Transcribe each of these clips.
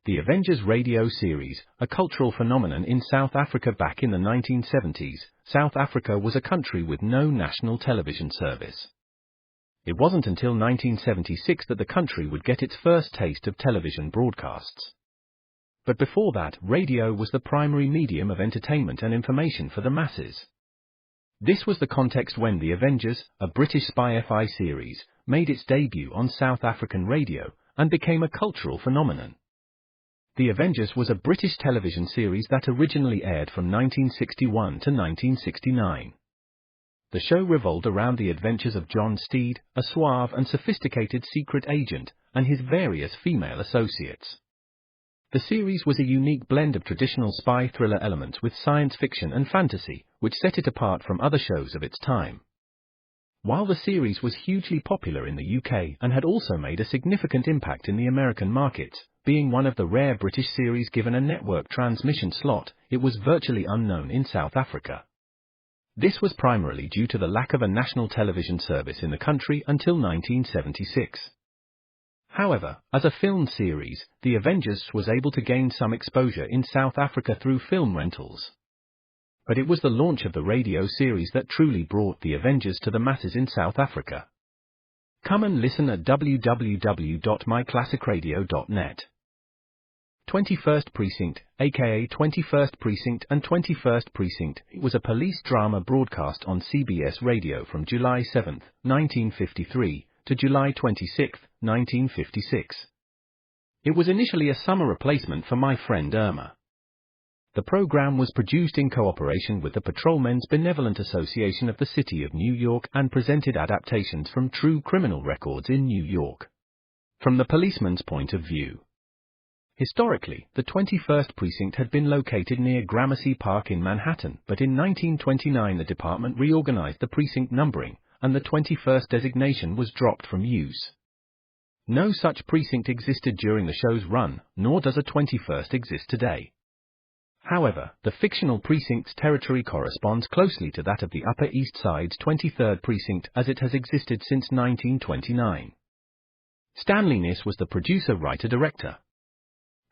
The Avengers radio series, a cultural phenomenon in South Africa back in the 1970s. South Africa was a country with no national television service. It wasn't until 1976 that the country would get its first taste of television broadcasts. But before that, radio was the primary medium of entertainment and information for the masses. This was the context when The Avengers, a British spy FI series, made its debut on South African radio and became a cultural phenomenon. The Avengers was a British television series that originally aired from 1961 to 1969. The show revolved around the adventures of John Steed, a suave and sophisticated secret agent, and his various female associates. The series was a unique blend of traditional spy thriller elements with science fiction and fantasy, which set it apart from other shows of its time. While the series was hugely popular in the UK and had also made a significant impact in the American markets, being one of the rare British series given a network transmission slot, it was virtually unknown in South Africa. This was primarily due to the lack of a national television service in the country until 1976. However, as a film series, The Avengers was able to gain some exposure in South Africa through film rentals. But it was the launch of the radio series that truly brought The Avengers to the masses in South Africa. Come and listen at www.myclassicradio.net. 21st Precinct, aka 21st Precinct and 21st Precinct, was a police drama broadcast on CBS Radio from July 7, 1953, to July 26, 1956. It was initially a summer replacement for My Friend Irma. The program was produced in cooperation with the Patrolmen's Benevolent Association of the City of New York and presented adaptations from true criminal records in New York. From the policeman's point of view. Historically, the 21st Precinct had been located near Gramercy Park in Manhattan, but in 1929 the department reorganized the precinct numbering, and the 21st designation was dropped from use. No such precinct existed during the show's run, nor does a 21st exist today. However, the fictional precinct's territory corresponds closely to that of the Upper East Side's 23rd Precinct as it has existed since 1929. Stanley Niss was the producer-writer-director.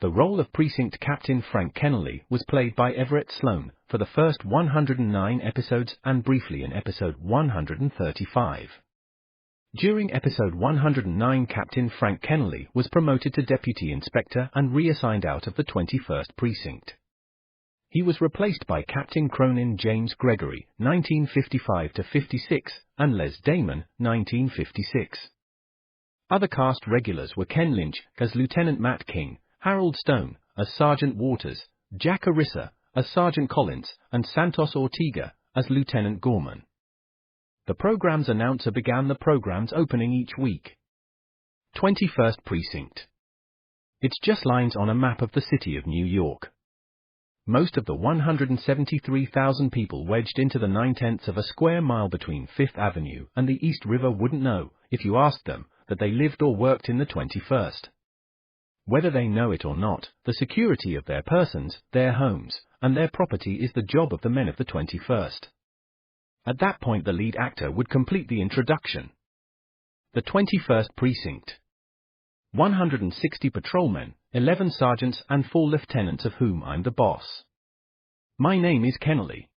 The role of Precinct Captain Frank Kennelly was played by Everett Sloan for the first 109 episodes and briefly in episode 135. During episode 109, Captain Frank Kennelly was promoted to Deputy Inspector and reassigned out of the 21st Precinct. He was replaced by Captain Cronin James Gregory, 1955-56, and Les Damon, 1956. Other cast regulars were Ken Lynch as Lieutenant Matt King, Harold Stone as Sergeant Waters, Jack Arissa as Sergeant Collins, and Santos Ortega as Lieutenant Gorman. The program's announcer began the program's opening each week. 21st Precinct. It's just lines on a map of the city of New York. Most of the 173,000 people wedged into the 9/10 of a square mile between Fifth Avenue and the East River wouldn't know, if you asked them, that they lived or worked in the 21st. Whether they know it or not, the security of their persons, their homes, and their property is the job of the men of the 21st. At that point the lead actor would complete the introduction. The 21st Precinct. 160 patrolmen, 11 sergeants and 4 lieutenants of whom I'm the boss. My name is Kennelly.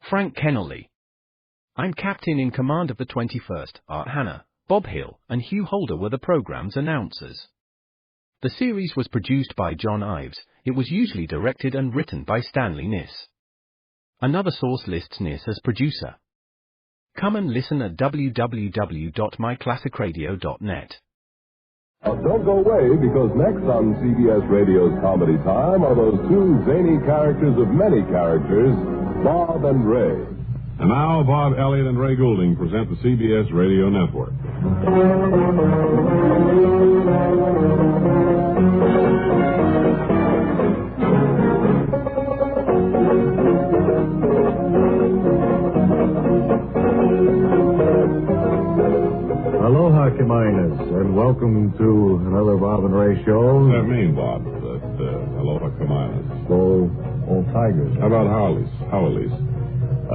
Frank Kennelly. I'm captain in command of the 21st. Art Hanna, Bob Hill, and Hugh Holder were the program's announcers. The series was produced by John Ives. It was usually directed and written by Stanley Niss. Another source lists Niss as producer. Come and listen at www.myclassicradio.net. Don't go away, because next on CBS Radio's Comedy Time are those two zany characters of many characters, Bob and Ray. And now, Bob, Elliott, and Ray Goulding present the CBS Radio Network. Aloha, Kaminas, and welcome to another Bob and Ray show. What does that mean, Bob? Aloha Kaminas. Old tigers. How about Howleys? I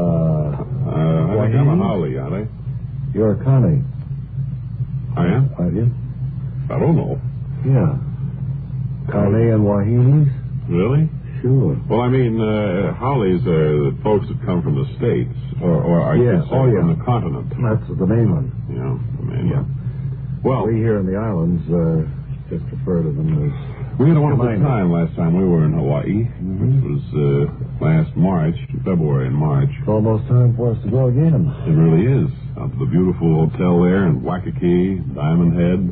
think I'm a Howley, aren't I? You're a Connie. I am? Are you? I don't know. Yeah. Carne and wahinis? Really? Sure. Well, I mean, Howleys are the folks that come from the States, or I should say from the continent. That's the main one. Yeah, the main one. Well, we here in the islands just refer to them as... We had a wonderful time last time we were in Hawaii, which was last March, February and March. It's almost time for us to go again. It really is. Out to the beautiful hotel there in Waikiki, Diamond Head,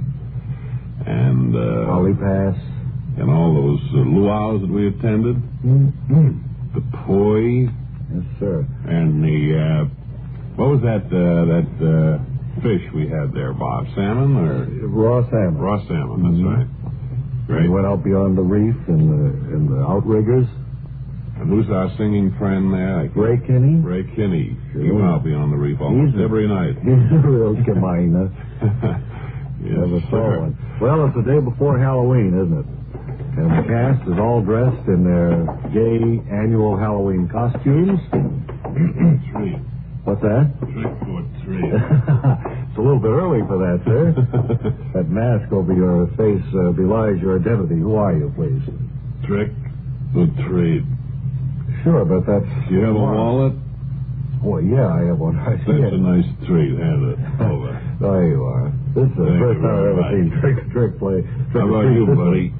and... Holly Pass. And all those luau's that we attended. The poi. Yes, sir. And the, what was that fish we had there, Bob? Salmon or? Raw salmon. Raw salmon, that's right. Great. We went out beyond the reef in the outriggers. And who's our singing friend there? Ray Kinney. Ray Kinney. Sure. He went out beyond the reef almost every night. He's a real Kamina. Yes, never saw one. Well, it's the day before Halloween, isn't it? And the cast is all dressed in their gay annual Halloween costumes. Three. What's that? Trick or treat. It's a little bit early for that, sir. That mask over your face belies your identity. Who are you, please? Trick or treat. Sure, but that's... You have a wallet? Oh, yeah, I have one. That's a nice treat. Hand it over. There you are. This is the first time I've ever seen trick play. How about you, buddy?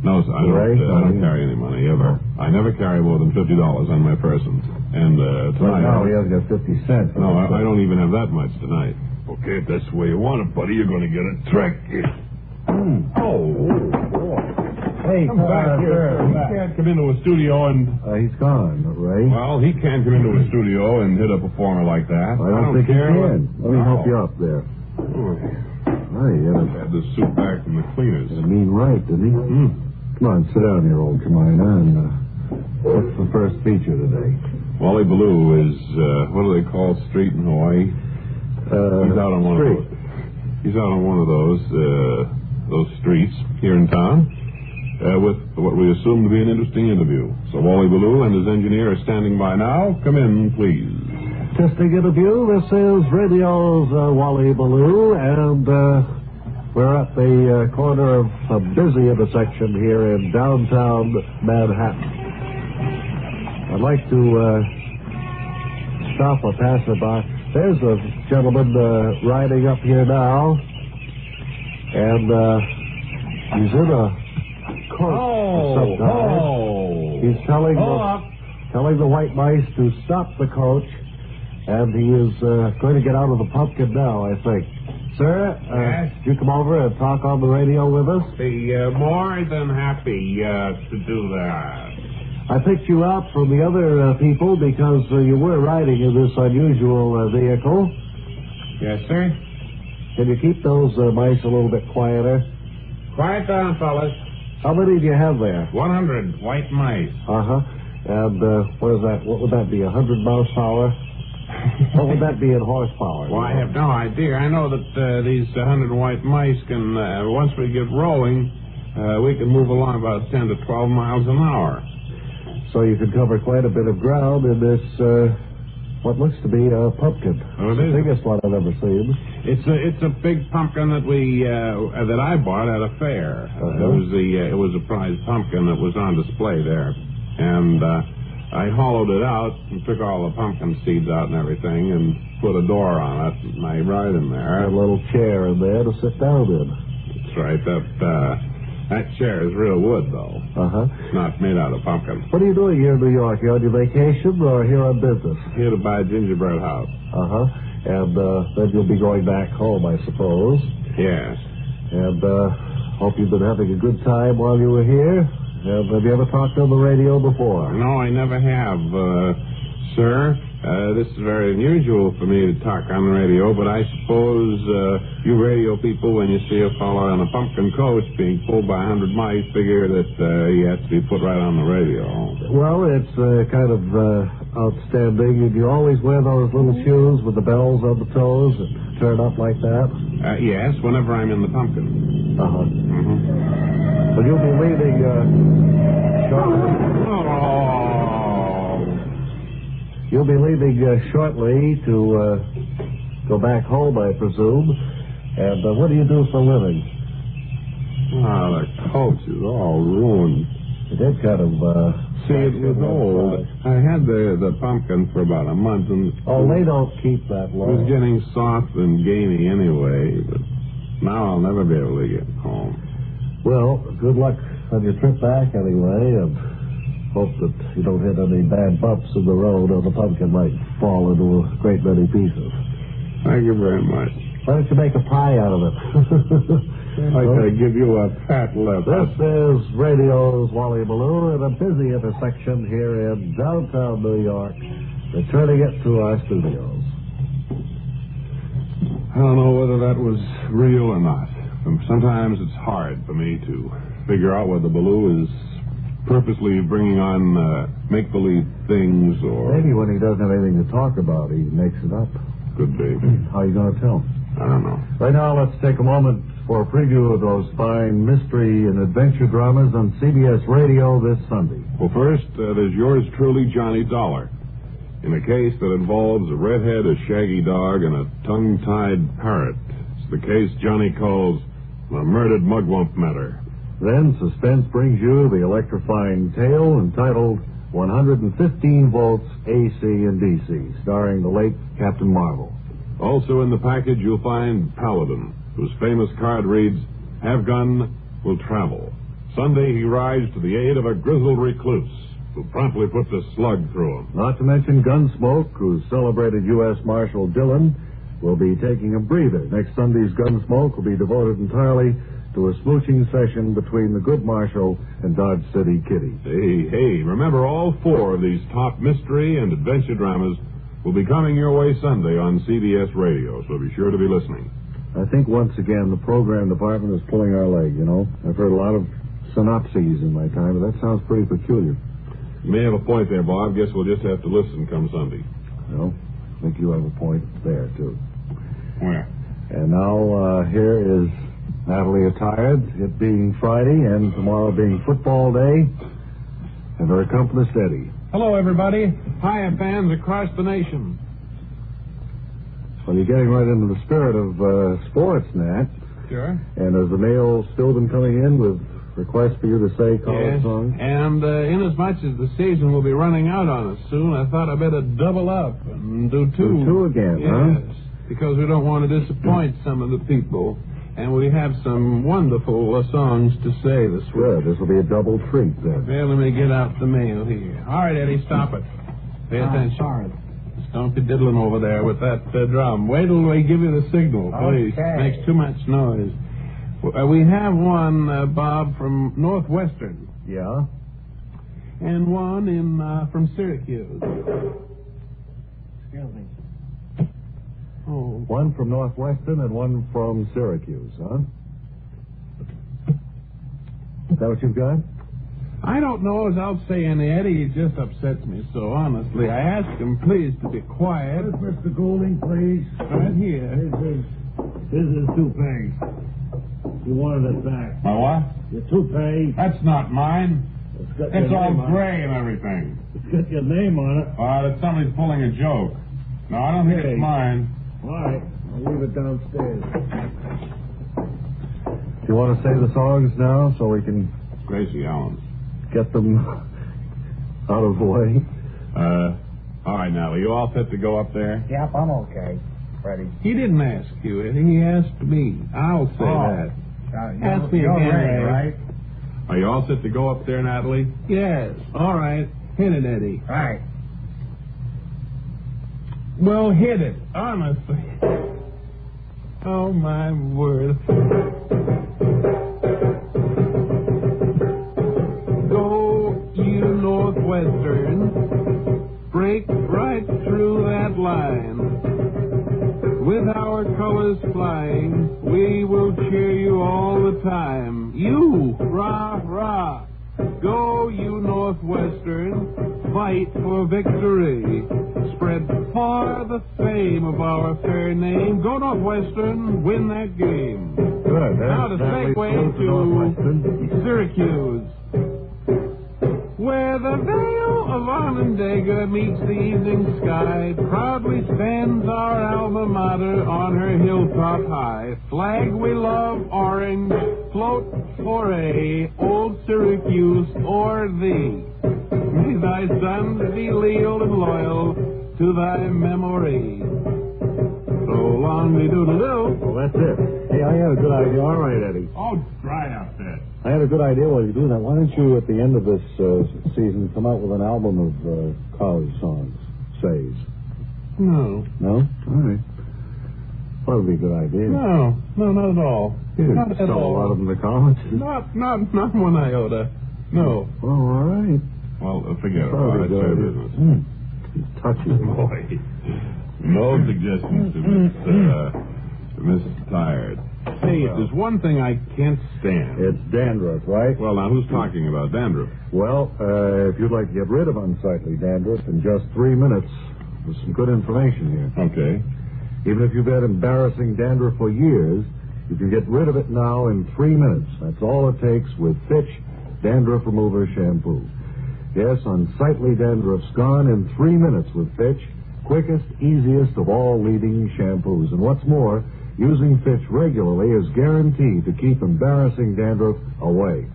No, sir, I don't carry any money, ever. I never carry more than $50 on my person. And tonight... Well, now he has got 50 cents. No, I don't even have that much tonight. Okay, if that's the way you want it, buddy, you're going to get a trick. Oh, boy. Hey, come back here. He can't come into a studio and... he's gone, Ray. Well, he can't come into a studio and hit a performer like that. I don't think care. he can. Let me help you up there. Hey, had the suit back from the cleaners. Had a mean right, didn't he? Come on, sit down here, old Kamina, and what's the first feature today? Wally Ballou is, what do they call street in Hawaii? He's out on one of those. He's out on one of those streets here in town with what we assume to be an interesting interview. So Wally Ballou and his engineer are standing by now. Come in, please. Testing interview. This is radio's Wally Ballou, and we're at the corner of a busy intersection here in downtown Manhattan. I'd like to stop a passerby. There's a gentleman riding up here now, and he's in a coach. He's telling the white mice to stop the coach, and he is going to get out of the pumpkin now, I think. Sir, yes? you come over and talk on the radio with us? Be more than happy to do that. I picked you out from the other people because you were riding in this unusual vehicle. Yes, sir? Can you keep those mice a little bit quieter? Quiet down, fellas. How many do you have there? 100 white mice. Uh-huh. And what is that? What would that be, 100 mouse power? What would that be in horsepower? Well, I have no idea. I know that these 100 white mice can, once we get rolling, we can move along about 10 to 12 miles an hour. So you can cover quite a bit of ground in this, what looks to be a pumpkin. Oh, the biggest one I've ever seen. It's a big pumpkin that that I bought at a fair. It was a prize pumpkin that was on display there, and I hollowed it out and took all the pumpkin seeds out and everything and put a door on it, and I ride in there. A little chair in there to sit down in. That's right. That chair is real wood, though. Uh-huh. It's not made out of pumpkin. What are you doing here in New York? You on your vacation or here on business? Here to buy a gingerbread house. Uh-huh. And then you'll be going back home, I suppose. Yes. And hope you've been having a good time while you were here. Have you ever talked on the radio before? No, I never have, sir. This is very unusual for me to talk on the radio, but I suppose you radio people, when you see a fellow on a pumpkin coach being pulled by 100 mice, figure that he has to be put right on the radio. Well, it's kind of outstanding. You always wear those little shoes with the bells on the toes and turn up like that? Yes, whenever I'm in the pumpkin. Uh-huh. Mm-hmm. But you'll be leaving shortly. You'll be leaving shortly to go back home, I presume. And what do you do for a living? Ah, the coach is all ruined. It did kind of, See, it was old. I had the pumpkin for about a month, and... Oh, they don't keep that It long. was getting soft and gamey anyway, but now I'll never be able to get home. Well, good luck on your trip back anyway, and hope that you don't hit any bad bumps in the road or the pumpkin might fall into a great many pieces. Thank you very much. Why don't you make a pie out of it? I'd like to give you a pat left. This is radio's Wally Ballou at a busy intersection here in downtown New York, returning it to our studios. I don't know whether that was real or not. Sometimes it's hard for me to figure out whether Ballou is purposely bringing on make-believe things or... Maybe when he doesn't have anything to talk about, he makes it up. Could be. How are you going to tell? I don't know. Right now, let's take a moment for a preview of those fine mystery and adventure dramas on CBS Radio this Sunday. Well, first, there's yours truly, Johnny Dollar. In a case that involves a redhead, a shaggy dog, and a tongue-tied parrot. It's the case Johnny calls the murdered mugwump matter. Then suspense brings you the electrifying tale entitled 115 Volts AC and DC, starring the late Captain Marvel. Also in the package, you'll find Paladin, whose famous card reads, "Have gun, will travel." Sunday, he rides to the aid of a grizzled recluse, who promptly puts a slug through him. Not to mention Gunsmoke, whose celebrated U.S. Marshal Dillon will be taking a breather. Next Sunday's Gunsmoke will be devoted entirely to a smooching session between the good Marshal and Dodge City Kitty. Hey, remember all four of these top mystery and adventure dramas will be coming your way Sunday on CBS Radio, so be sure to be listening. I think once again the program department is pulling our leg, you know. I've heard a lot of synopses in my time, but that sounds pretty peculiar. You may have a point there, Bob. Guess we'll just have to listen come Sunday. Well, I think you have a point there, too. Where? And now, here is Natalie attired, it being Friday and tomorrow being football day, and her accompanist, Eddie. Hello, everybody. Hi, fans across the nation. Well, you're getting right into the spirit of sports, Nat. Sure. And has the mail still been coming in with requests for you to say college songs? And inasmuch as the season will be running out on us soon, I thought I'd better double up and do two. Do two again, yes, because we don't want to disappoint some of the people. And we have some wonderful songs to say this week. Good. This will be a double treat, then. Well, let me get out the mail here. All right, Eddie, stop it. Pay attention. Sorry. Don't be diddling over there with that drum. Wait till we give you the signal, please. Okay. Makes too much noise. We have one, Bob, from Northwestern. Yeah? And one from Syracuse. Excuse me. Oh. One from Northwestern and one from Syracuse, huh? Is that what you've got? I don't know as I'll say any, Eddie. He just upsets me so, honestly. I ask him, please, to be quiet. Where's Mr. Goulding, please? Right here. Here's his toupee. You wanted it back. My what? Your toupee. That's not mine. It's all gray and everything. It's got your name on it. That somebody's pulling a joke. No, I don't think Hey. it's mine. All right. I'll leave it downstairs. Do you want to say the songs now so we can Gracie Allen's. get them out of the way? All right, now, are you all set to go up there? Yep, I'm okay. Ready. He didn't ask you, Eddie. He asked me. I'll say that. Ask me you're again, ready, Ray. right? Are you all set to go up there, Natalie? Yes. All right. Hit it, Eddie. Right. Well, hit it. Honestly. Oh, my word. Go, you Northwestern. Break right through that line. With our colors flying, we will cheer you all the time. You, rah, rah. Go, you Northwestern. Fight for victory. Spread far the fame of our fair name. Go Northwestern, win that game. Good. Now to segue to Syracuse. Where the vale of Onondaga meets the evening sky, proudly stands our alma mater on her hilltop high. Flag we love, orange, float hooray, old Syracuse o'er thee. May thy sons be leal and loyal to thy memory. So long, me doodle-doo. Well, that's it. Hey, I had a good idea. All right, Eddie. Oh, dry up there. I had a good idea while you're doing that. Why don't you, at the end of this season, come out with an album of college songs? Says. No. No? All right. That would be a good idea. No, not at all. You didn't Not at sell all. a lot of them to college. Not one iota. No. Oh, all right. Well, forget about it. It's their business. Touchy. Boy. No suggestions to Miss Tired. Hey, there's one thing I can't stand. It's dandruff, right? Well, now, who's talking about dandruff? Well, if you'd like to get rid of unsightly dandruff in just 3 minutes, there's some good information here. Okay. Even if you've had embarrassing dandruff for years, you can get rid of it now in 3 minutes. That's all it takes with Fitch Dandruff Remover Shampoo. Yes, unsightly dandruff's gone in 3 minutes with Fitch. Quickest, easiest of all leading shampoos. And what's more, using Fitch regularly is guaranteed to keep embarrassing dandruff away.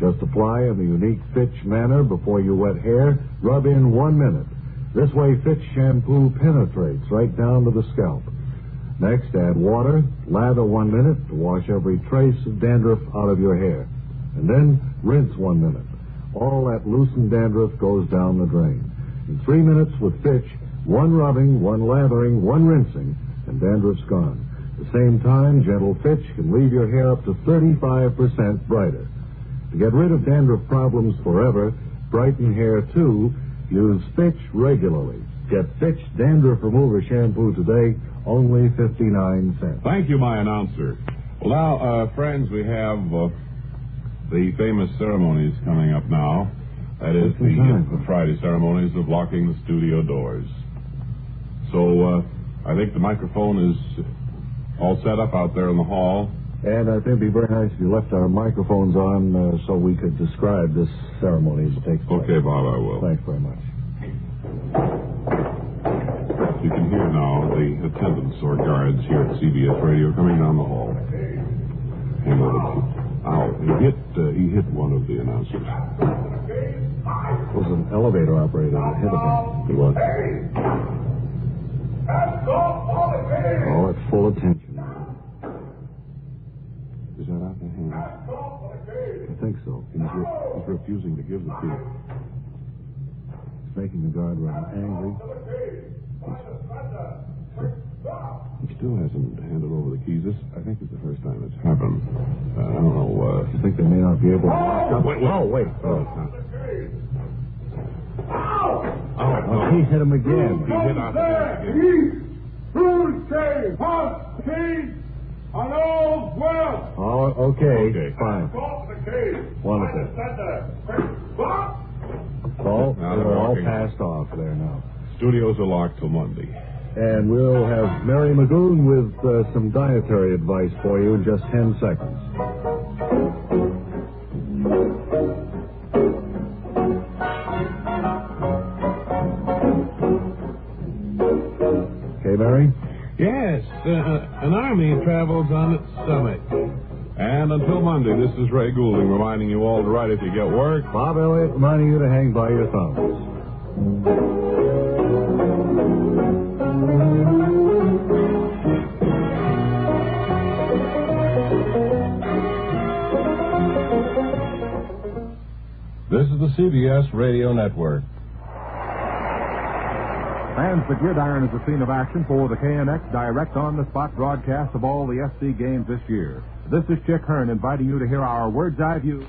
Just apply in the unique Fitch manner before you wet hair. Rub in 1 minute. This way, Fitch shampoo penetrates right down to the scalp. Next, add water. Lather 1 minute to wash every trace of dandruff out of your hair. And then rinse 1 minute. All that loosened dandruff goes down the drain. In 3 minutes with Fitch, 1 rubbing, 1 lathering, 1 rinsing, and dandruff's gone. At the same time, gentle Fitch can leave your hair up to 35% brighter. To get rid of dandruff problems forever, brighten hair too, use Fitch regularly. Get Fitch Dandruff Remover Shampoo today, only 59 cents. Thank you, my announcer. Well, now, friends, we have the famous ceremonies coming up now. That is the Friday ceremonies of locking the studio doors. So, I think the microphone is all set up out there in the hall. And I think it'd be very nice if you left our microphones on so we could describe this ceremony as it takes place. Okay, Bob, I will. Thanks very much. You can hear now the attendants or guards here at CBS Radio coming down the hall. Hang on. Ow, he hit one of the announcers. It was an elevator operator that hit him. He was. Oh, it's full attention. Is that out of hand? I think so. He's refusing to give the key. It's making the guard rather angry. He still hasn't handed over the keys. This, I think, is the first time it's happened. I don't know. You think they may not be able to lock up? Wait. Oh, he hit him again. He hit out the hand again. Oh, okay. Fine. Wonderful. Oh, they're all passed off there now. Studios are locked till Monday. And we'll have Mary Magoon with some dietary advice for you in just 10 seconds. Okay, Mary? Yes, an army travels on its stomach. And until Monday, this is Ray Goulding reminding you all to write if you get work. Bob Elliott reminding you to hang by your thumbs. This is the CBS Radio Network. Fans, the Gridiron is the scene of action for the KNX direct on-the-spot broadcast of all the SC games this year. This is Chick Hearn inviting you to hear our Words Eye View.